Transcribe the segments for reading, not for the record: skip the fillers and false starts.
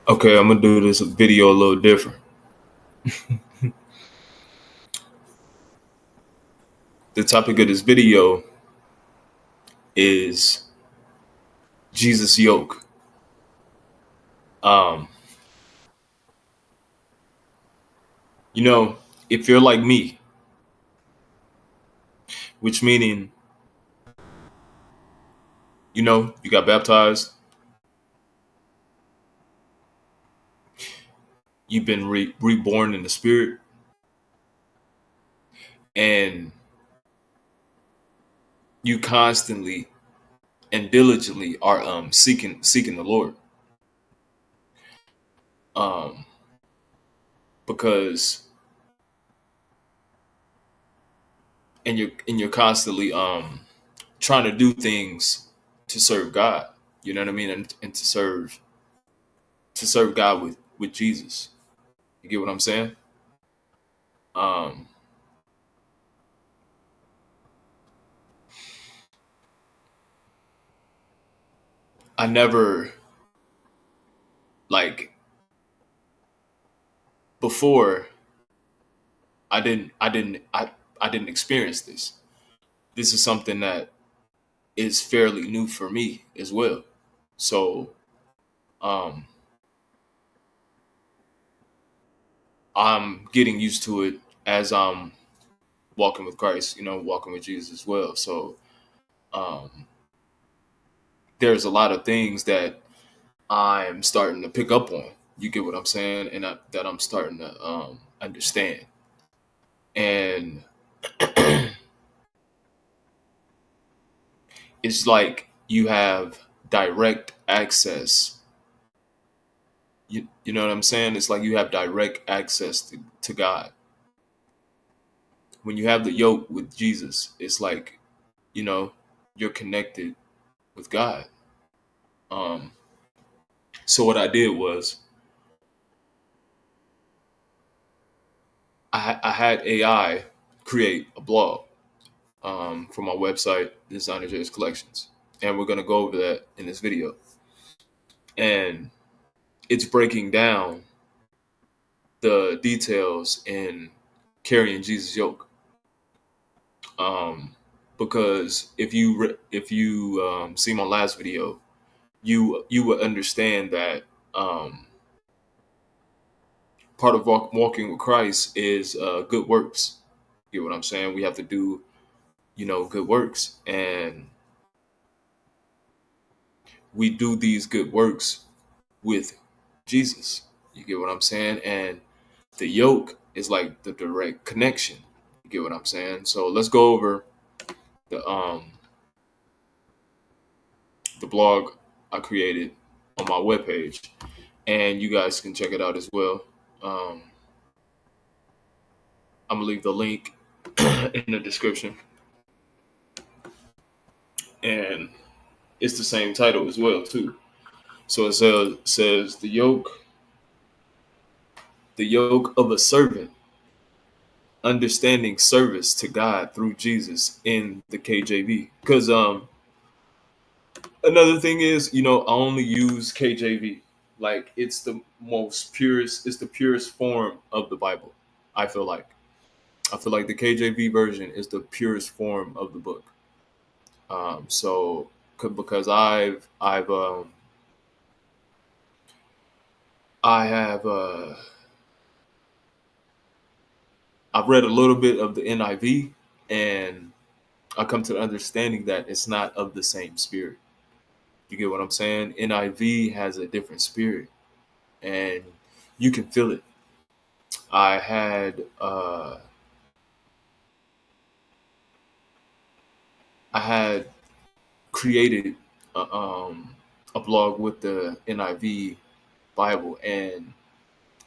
Okay, I'm gonna do this video a little different. The topic of this video is Jesus yoke. Um, you know, if you're like me, which meaning, you got baptized, you've been reborn in the spirit, and you constantly and diligently are seeking the Lord. Um, because and you're constantly trying to do things to serve God. You know what I mean? And to serve God with Jesus. You get what I'm saying? Um, I never like before. I didn't experience this. This is something that is fairly new for me as well. So um, I'm getting used to it as I'm walking with Christ. Walking with Jesus as well. So um, there's a lot of things that I'm starting to pick up on. You get what I'm saying, and that I'm starting to understand. And it's like you have direct access. You know what I'm saying? It's like you have direct access to God. When you have the yoke with Jesus, it's like, you know, you're connected with God. Um, so what I did was I had AI create a blog for my website, Dezignerjay's Collections. And we're going to go over that in this video. And it's breaking down the details in carrying Jesus' yoke. Um, because if you see my last video, you would understand that um, part of walking with Christ is good works. You get what I'm saying? We have to do good works, and we do these good works with Jesus. You get what I'm saying? And the yoke is like the direct connection. You get what I'm saying? So let's go over the blog I created on my webpage, and you guys can check it out as well. Um, I'm gonna leave the link in the description, and it's the same title as well too. So it says the yoke of a servant, understanding service to God through Jesus in the KJV. Because another thing is, I only use KJV. Like it's the most purest, it's the purest form of the Bible. I feel like. I feel like the KJV version is the purest form of the book. So because I have I've read a little bit of the NIV, and I come to the understanding that it's not of the same spirit. You get what I'm saying? NIV has a different spirit, and you can feel it. I had I had created a blog with the NIV Bible, and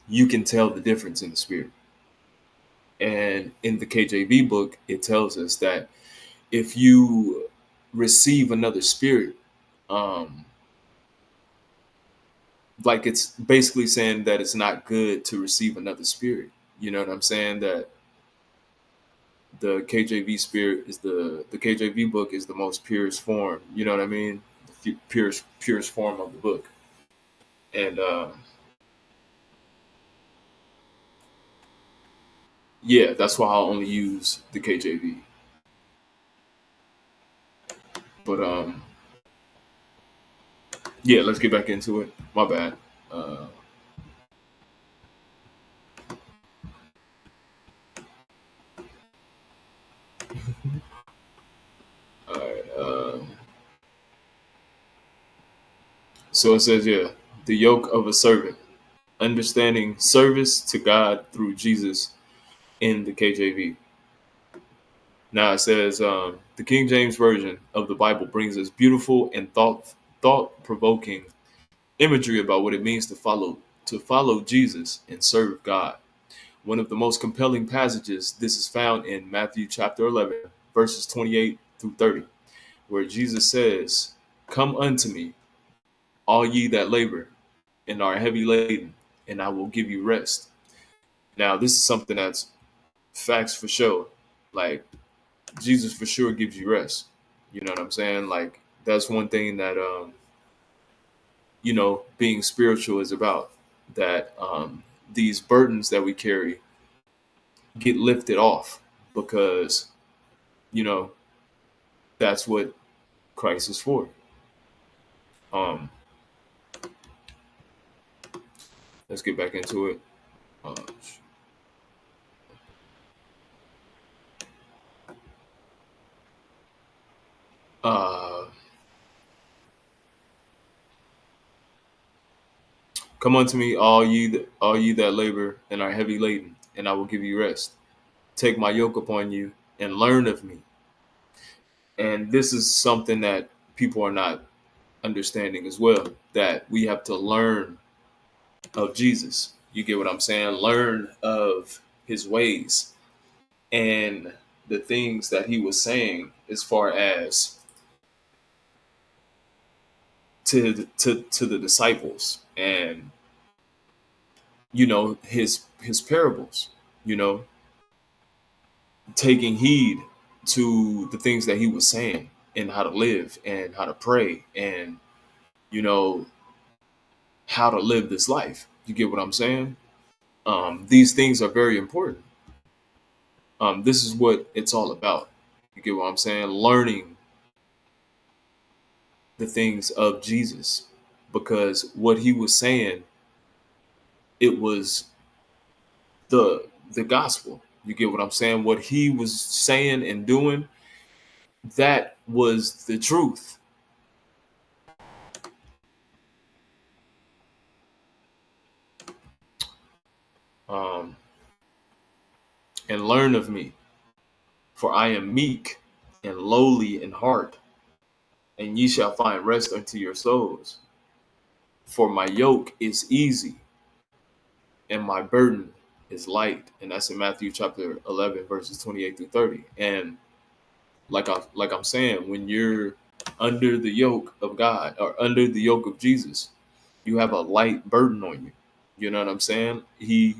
you can tell the difference in the spirit. And in the KJV book, it tells us that if you receive another spirit, um, like it's basically saying that it's not good to receive another spirit. You know what I'm saying? That the KJV spirit is the KJV book is the most purest form. You know what I mean? The purest form of the book. And Yeah, that's why I only use the KJV. But yeah, let's get back into it. My bad. Uh, all right. So it says, yeah, the yoke of a servant, understanding service to God through Jesus in the KJV. Now it says the King James version of the Bible brings us beautiful and thought provoking imagery about what it means to follow Jesus and serve God. One of the most compelling passages this is found in Matthew chapter 11 verses 28 through 30, where Jesus says, "Come unto me, all ye that labor and are heavy laden, and I will give you rest." Now this is something that's facts for sure. Like Jesus for sure gives you rest. You know what I'm saying? Like that's one thing that being spiritual is about. That these burdens that we carry get lifted off because you know that's what Christ is for. Um, let's get back into it. Uh, uh, Come unto me, all ye that labor and are heavy laden, and I will give you rest. Take my yoke upon you and learn of me. And this is something that people are not understanding as well, that we have to learn of Jesus. You get what I'm saying? Learn of his ways and the things that he was saying as far as to the disciples, and his parables, you know, taking heed to the things that he was saying and how to live and how to pray and you know how to live this life. You get what I'm saying? These things are very important. This is what it's all about. You get what I'm saying? Learning the things of Jesus, because what he was saying, it was the gospel. You get what I'm saying? What he was saying and doing, that was the truth. Um, and learn of me, for I am meek and lowly in heart, and ye shall find rest unto your souls. For my yoke is easy and my burden is light. And that's in Matthew chapter 11, verses 28 through 30. And like I'm saying, when you're under the yoke of God or under the yoke of Jesus, you have a light burden on you. You know what I'm saying? He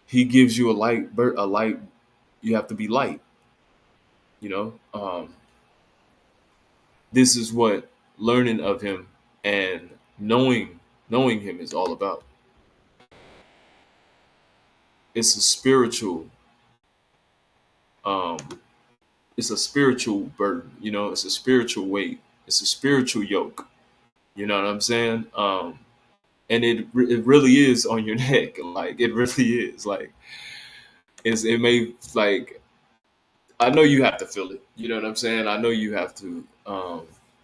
gives you a light. You have to be light. You know, this is what learning of him and knowing him is all about. It's a spiritual um it's a spiritual burden, it's a spiritual weight, it's a spiritual yoke. You know what I'm saying? And it really is on your neck. Like it really is. Like it may, like, I know you have to feel it. You know what I'm saying? I know you have to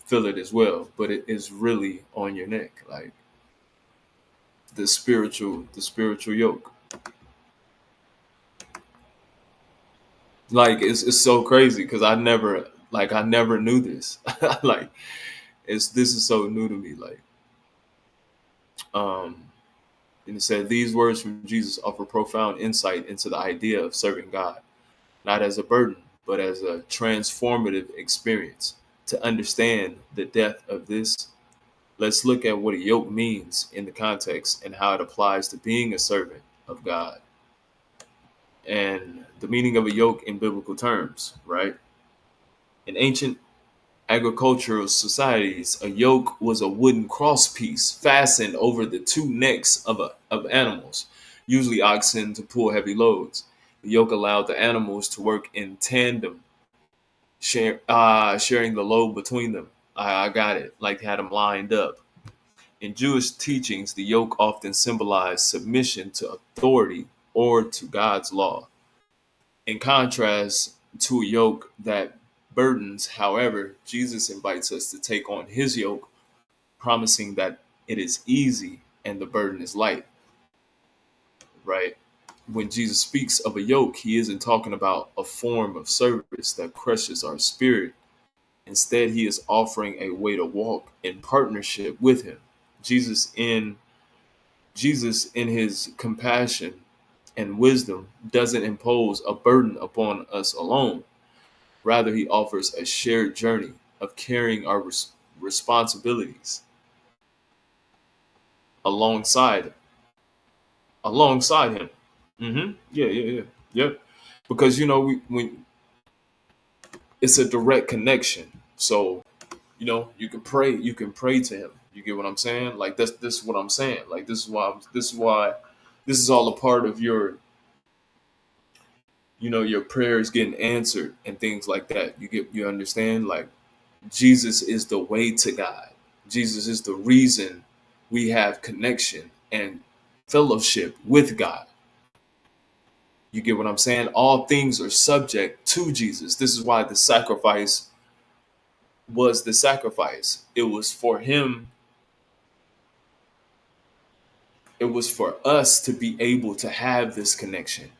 feel it as well, but it is really on your neck. Like the spiritual yoke. Like it's so crazy because I never knew this. Like this is so new to me. Like um and it said these words from Jesus offer profound insight into the idea of serving God, not as a burden, but as a transformative experience. To understand the depth of this, let's look at what a yoke means in the context and how it applies to being a servant of God. And the meaning of a yoke in biblical terms, right? In ancient agricultural societies, a yoke was a wooden crosspiece fastened over the two necks of animals. usually oxen, to pull heavy loads. The yoke allowed the animals to work in tandem, sharing the load between them. I got it. Like had them lined up. In Jewish teachings, the yoke often symbolized submission to authority or to God's law. In contrast to a yoke that burdens, however, Jesus invites us to take on his yoke, promising that it is easy and the burden is light, right? When Jesus speaks of a yoke, he isn't talking about a form of service that crushes our spirit. Instead, he is offering a way to walk in partnership with him. Jesus in Jesus in his compassion and wisdom doesn't impose a burden upon us alone. Rather, he offers a shared journey of carrying our responsibilities alongside alongside him. Yeah. Yep. Because when it's a direct connection, so you can pray to him. You get what I'm saying? Like this is what I'm saying. Like this is all a part of your your prayers getting answered and things like that. You understand? Like Jesus is the way to God. Jesus is the reason we have connection and fellowship with God. You get what I'm saying? All things are subject to Jesus. This is why the sacrifice was the sacrifice. It was for him. It was for us to be able to have this connection,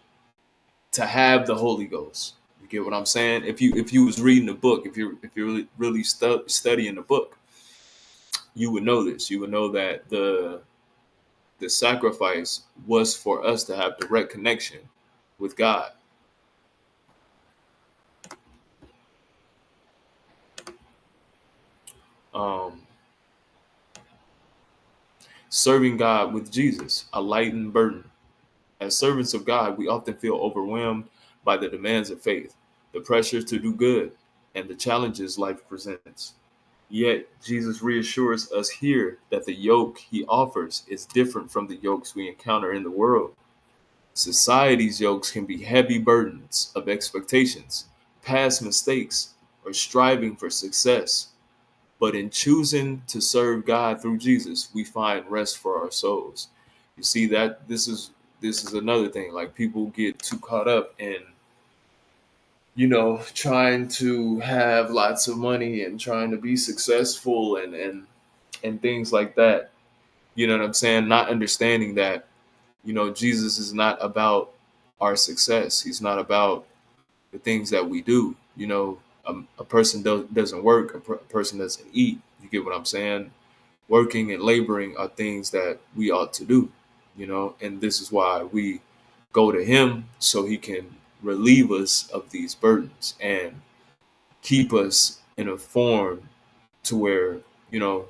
to have the Holy Ghost. You get what I'm saying? If you was reading the book, if you're really studying the book, you would know this. You would know that the sacrifice was for us to have direct connection with God. Um, Serving God with Jesus, a lightened burden. As servants of God, we often feel overwhelmed by the demands of faith, the pressure to do good, and the challenges life presents. Yet, Jesus reassures us here that the yoke he offers is different from the yokes we encounter in the world. Society's yokes can be heavy burdens of expectations, past mistakes, or striving for success. But in choosing to serve God through Jesus, we find rest for our souls. You see that this is another thing. Like people get too caught up in trying to have lots of money and trying to be successful and things like that. You know what I'm saying? Not understanding that Jesus is not about our success. He's not about the things that we do. A person doesn't work, a person doesn't eat. You get what I'm saying? Working and laboring are things that we ought to do, and this is why we go to him so he can relieve us of these burdens and keep us in a form to where, to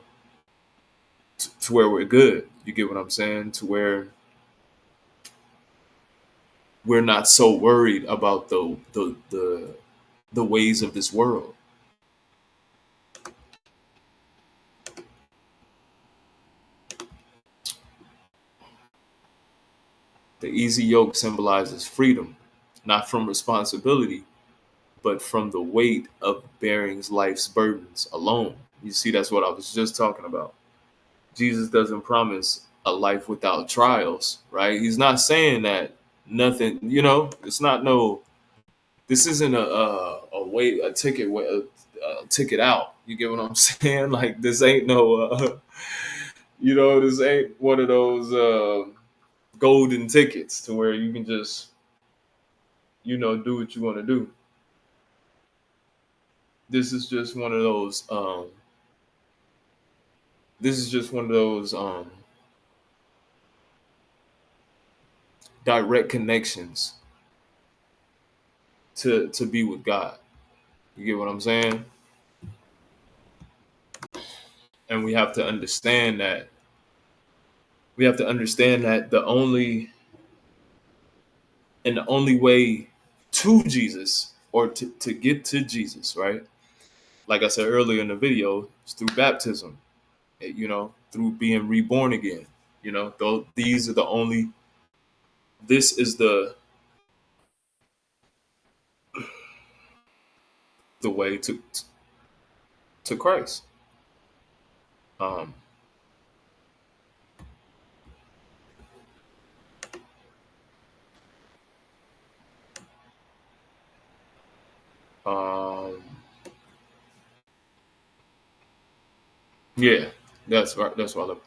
where we're good. You get what I'm saying? To where we're not so worried about the ways of this world. The easy yoke symbolizes freedom, not from responsibility, but from the weight of bearing life's burdens alone. You see, that's what I was just talking about. Jesus doesn't promise a life without trials, right? He's not saying that nothing, it's not no, this isn't a way, a ticket out. You get what I'm saying? Like, this ain't no, this ain't one of those golden tickets to where you can just, do what you want to do. This is just one of those, this is just one of those direct connections to be with God. You get what I'm saying? And we have to understand that the only way to Jesus or to get to Jesus, right? Like I said earlier in the video, is through baptism, through being reborn again. These are the only This is the way to Christ. Um, um, yeah, that's right. That's what I love.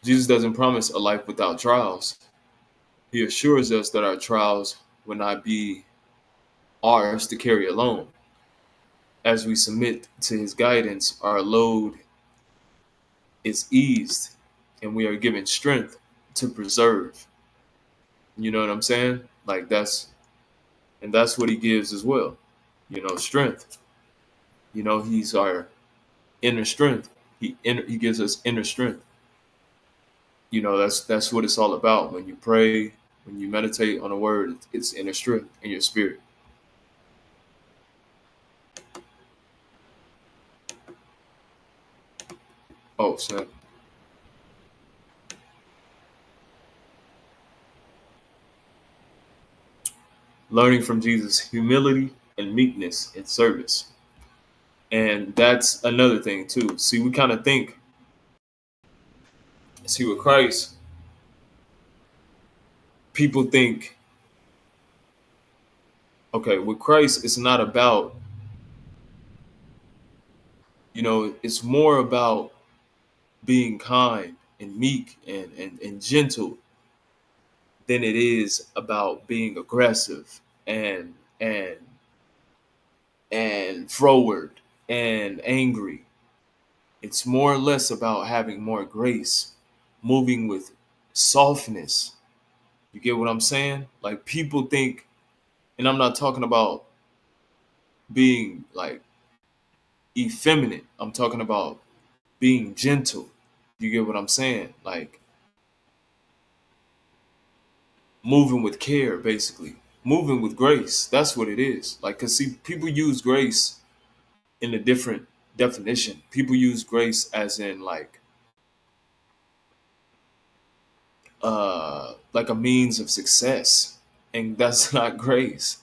Jesus doesn't promise a life without trials. He assures us that our trials will not be ours to carry alone. As we submit to his guidance, our load is eased and we are given strength to preserve. You know what I'm saying? Like that's what he gives as well. Strength. He's our inner strength. He gives us inner strength. That's what it's all about. When you pray, when you meditate on a word, it's inner strength in your spirit. Oh, snap. Learning from Jesus humility and meekness in service. And that's another thing too. See, we kind of think, see, with Christ, people think, okay, with Christ, it's not about, it's more about being kind and meek and gentle than it is about being aggressive and and forward and angry. It's more or less about having more grace, moving with softness. You get what I'm saying? Like people think, and I'm not talking about being like effeminate. I'm talking about being gentle. You get what I'm saying? Like moving with care, basically. Moving with grace. That's what it is. Like, cause see, people use grace in a different definition. People use grace as in like a means of success. And that's not grace.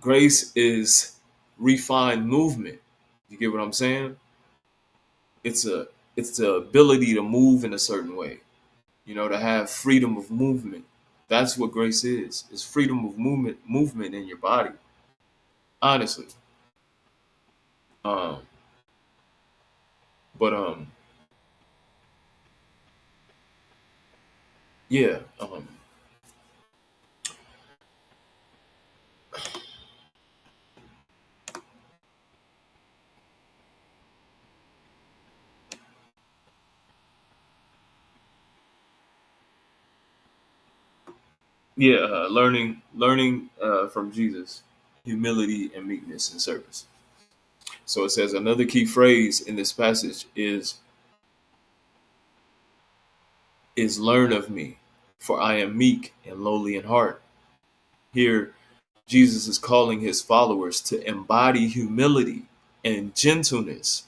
Grace is refined movement. You get what I'm saying? It's a it's the ability to move in a certain way, to have freedom of movement. That's what grace is. It's freedom of movement in your body. Honestly. Um, but yeah, yeah, learning from Jesus, humility and meekness and service. So it says another key phrase in this passage is learn of me, for I am meek and lowly in heart. Here, Jesus is calling his followers to embody humility and gentleness.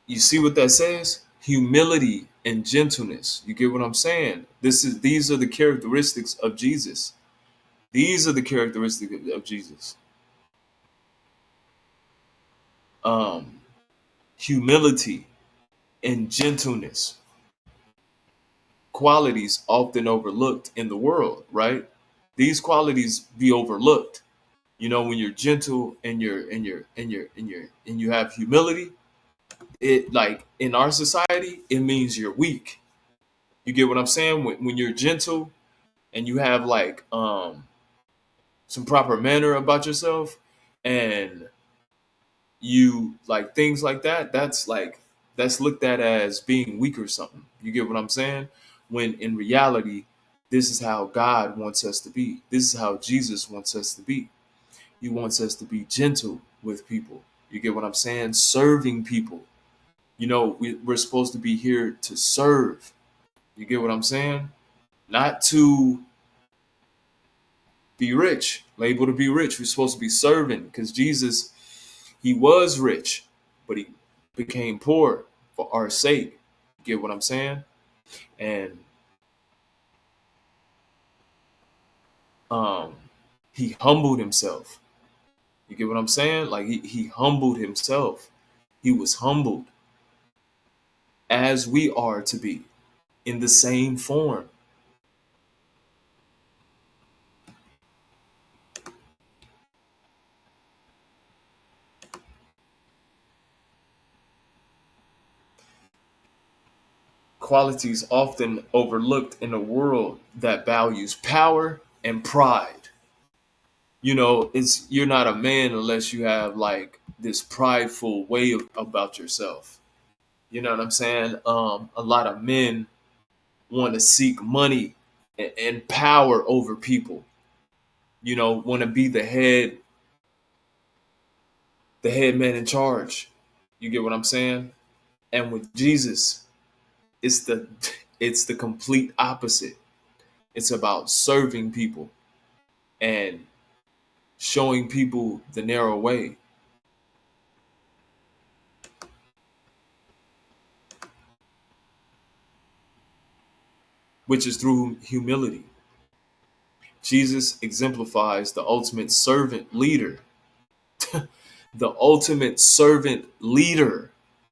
You see what that says? Humility and gentleness. You get what I'm saying? These are the characteristics of Jesus. These are the characteristics of Jesus. Um, Humility and gentleness, qualities often overlooked in the world, right? These qualities be overlooked. When you're gentle and you have humility, it like in our society, it means you're weak. You get what I'm saying? When you're gentle and you have some proper manner about yourself and you like things like that, that's looked at as being weak or something. You get what I'm saying? When in reality, this is how God wants us to be. This is how Jesus wants us to be. He wants us to be gentle with people. You get what I'm saying? Serving people. We're supposed to be here to serve. You get what I'm saying? Not to be rich, labeled to be rich. We're supposed to be serving because Jesus, he was rich, but he became poor for our sake. You get what I'm saying? And Um, he humbled himself. You get what I'm saying? Like he humbled himself. He was humbled as we are to be in the same form. Qualities often overlooked in a world that values power and pride. You know, it's you're not a man unless you have like this prideful way about yourself. You know what I'm saying? A lot of men want to seek money and power over people. You know, want to be the head man in charge. You get what I'm saying? And with Jesus, it's the it's the complete opposite. It's about serving people and showing people the narrow way, which is through humility. Jesus exemplifies the ultimate servant leader, the ultimate servant leader.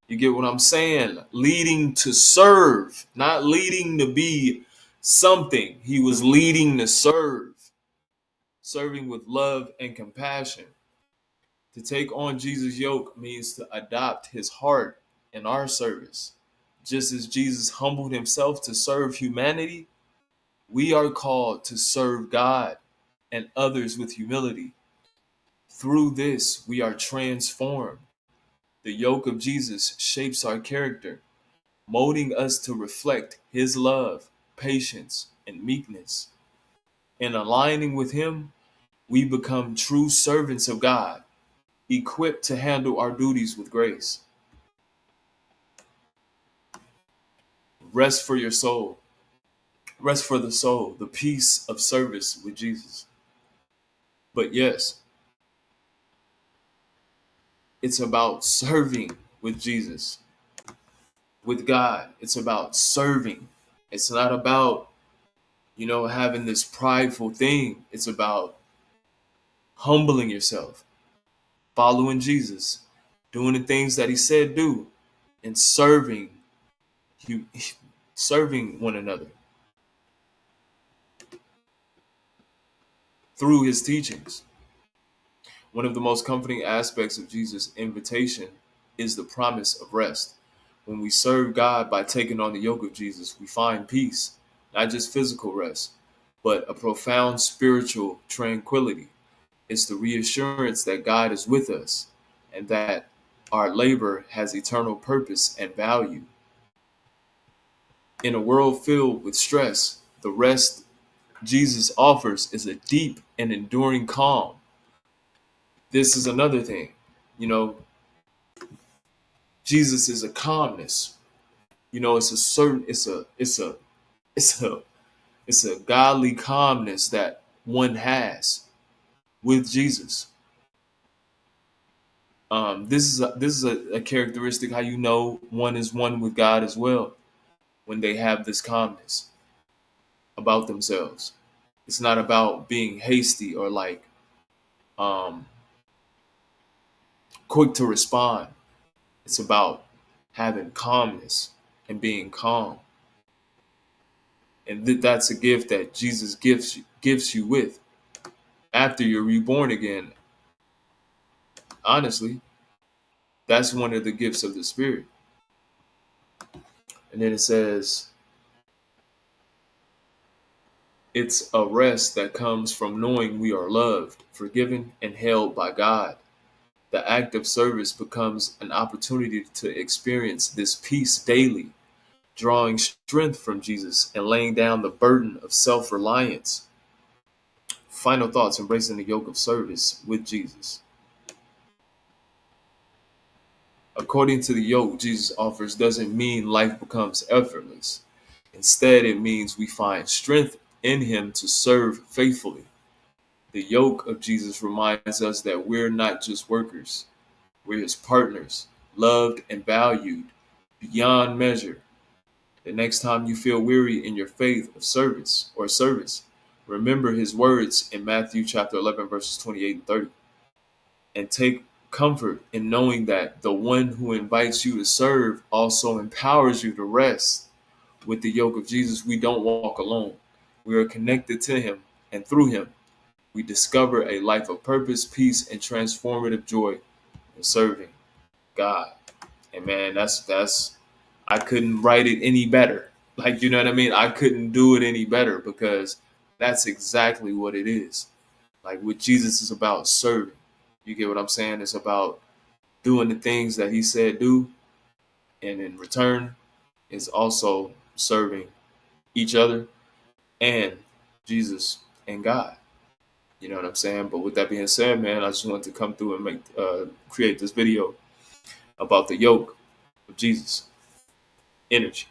You get what I'm saying? Leading to serve, not leading to be something. He was leading to serve, serving with love and compassion. To take on Jesus' yoke means to adopt his heart in our service. Just as Jesus humbled himself to serve humanity, we are called to serve God and others with humility. Through this, we are transformed. The yoke of Jesus shapes our character, molding us to reflect his love, patience, and meekness. In aligning with him, we become true servants of God, equipped to handle our duties with grace. Rest for your soul. Rest for the soul, the peace of service with Jesus. But yes, it's about serving with Jesus, with God. It's about serving. It's not about, having this prideful thing. It's about humbling yourself, following Jesus, doing the things that he said do, and you serving one another through his teachings. One of the most comforting aspects of Jesus' invitation is the promise of rest. When we serve God by taking on the yoke of Jesus, we find peace, not just physical rest, but a profound spiritual tranquility. It's the reassurance that God is with us and that our labor has eternal purpose and value. In a world filled with stress, the rest Jesus offers is a deep and enduring calm. This is another thing. You know, Jesus is a calmness. It's a certain it's a it's a godly calmness that one has with Jesus. This is a characteristic how you know one is one with God as well when they have this calmness about themselves. It's not about being hasty or like um, quick to respond. It's about having calmness and being calm, and that's a gift that Jesus gives you with after you're reborn again. Honestly, that's one of the gifts of the Spirit. And then it says, it's a rest that comes from knowing we are loved, forgiven, and held by God. The act of service becomes an opportunity to experience this peace daily, drawing strength from Jesus and laying down the burden of self reliance. Final thoughts: embracing the yoke of service with Jesus. According to the yoke Jesus offers, doesn't mean life becomes effortless. Instead, it means we find strength in Him to serve faithfully. The yoke of Jesus reminds us that we're not just workers, we're His partners, loved and valued beyond measure. The next time you feel weary in your faith of service, Remember his words in Matthew chapter 11, verses 28 and 30. And take comfort in knowing that the one who invites you to serve also empowers you to rest. With the yoke of Jesus, we don't walk alone. We are connected to him, and through him, we discover a life of purpose, peace, and transformative joy in serving God. And man, that's I couldn't write it any better. Like, you know what I mean? I couldn't do it any better, because that's exactly what it is. Like, with Jesus is about serving. You get what I'm saying? It's about doing the things that he said do, and in return, it's also serving each other and Jesus and God. You know what I'm saying? But with that being said, man, I just wanted to come through and create this video about the yoke of Jesus energy.